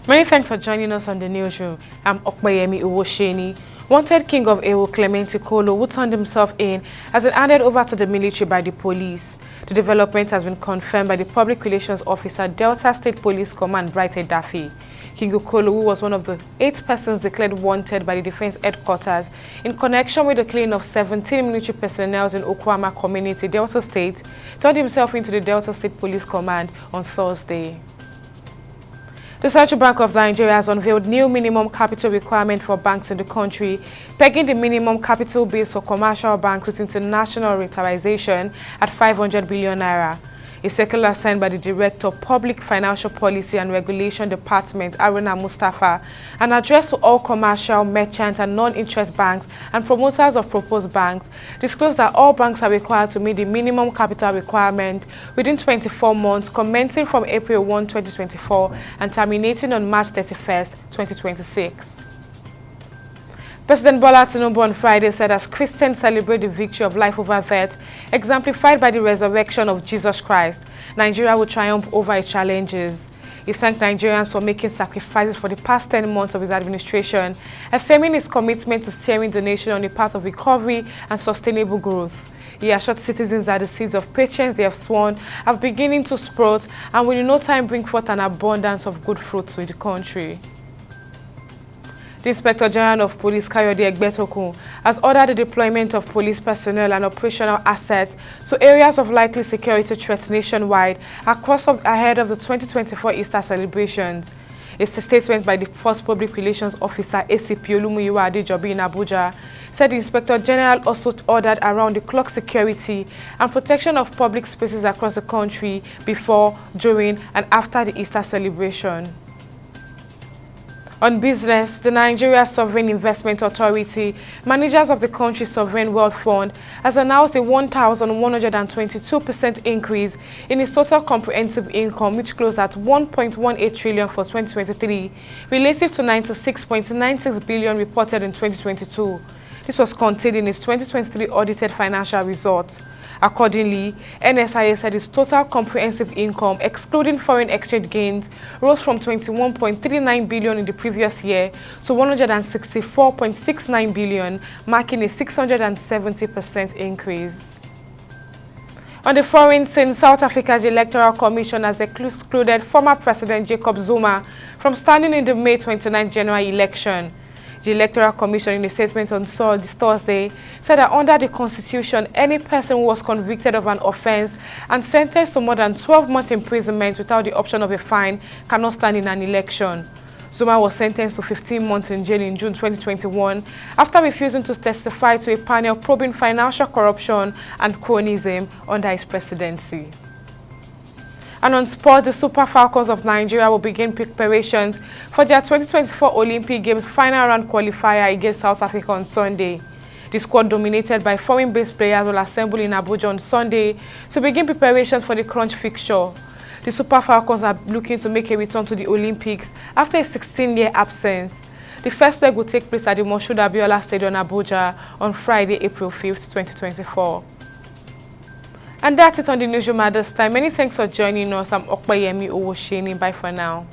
Many thanks for joining us on the newsroom. I'm Okpeyemi Uwosheni. Wanted King of Ewo Clementi Kolo, who turned himself in, has been handed over to the military by the police. The development has been confirmed by the Public Relations Officer, Delta State Police Command, Bright Daffy. King Okolo, who was one of the 8 persons declared wanted by the Defense Headquarters in connection with the killing of 17 military personnel in Okwama Community, Delta State, turned himself into the Delta State Police Command on Thursday. The Central Bank of Nigeria has unveiled new minimum capital requirement for banks in the country, pegging the minimum capital base for commercial banks with international retailization at 500 billion naira. A circular signed by the Director of Public Financial Policy and Regulation Department, Aruna Mustafa, and addressed to all commercial, merchant and non-interest banks and promoters of proposed banks, disclosed that all banks are required to meet the minimum capital requirement within 24 months, commencing from April 1, 2024 and terminating on March 31, 2026. President Bola Tinubu on Friday said as Christians celebrate the victory of life over death, exemplified by the resurrection of Jesus Christ, Nigeria will triumph over its challenges. He thanked Nigerians for making sacrifices for the past 10 months of his administration, affirming his commitment to steering the nation on the path of recovery and sustainable growth. He assured citizens that the seeds of patience they have sown are beginning to sprout and will in no time bring forth an abundance of good fruits to the country. The Inspector General of Police, Kayode Egbetokun, has ordered the deployment of police personnel and operational assets to areas of likely security threat nationwide ahead of the 2024 Easter celebrations. It's a statement by the First Public Relations Officer, ACP Olumuyiwa Adejobi in Abuja, said the Inspector General also ordered around-the-clock security and protection of public spaces across the country before, during, and after the Easter celebration. On business, the Nigeria Sovereign Investment Authority, managers of the country's sovereign wealth fund, has announced a 1,122% increase in its total comprehensive income, which closed at 1.18 trillion for 2023, relative to 96.96 billion reported in 2022. This was contained in its 2023 audited financial results. Accordingly, NSIA said its total comprehensive income, excluding foreign exchange gains, rose from 21.39 billion in the previous year to 164.69 billion, marking a 670% increase. On the foreign scene, South Africa's Electoral Commission has excluded former President Jacob Zuma from standing in the May 29 general election. The Electoral Commission, in a statement on this Thursday, said that under the Constitution, any person who was convicted of an offense and sentenced to more than 12 months imprisonment without the option of a fine cannot stand in an election. Zuma was sentenced to 15 months in jail in June 2021 after refusing to testify to a panel probing financial corruption and cronyism under his presidency. And on sports, the Super Falcons of Nigeria will begin preparations for their 2024 Olympic Games final round qualifier against South Africa on Sunday. The squad, dominated by foreign-based players, will assemble in Abuja on Sunday to begin preparations for the crunch fixture. The Super Falcons are looking to make a return to the Olympics after a 16-year absence. The first leg will take place at the Moshood Abiola Stadium, Abuja, on Friday, April 5th, 2024. And that's it on the newsroom at this time. Many thanks for joining us. I'm Okpeyemi Uwosheni. Bye for now.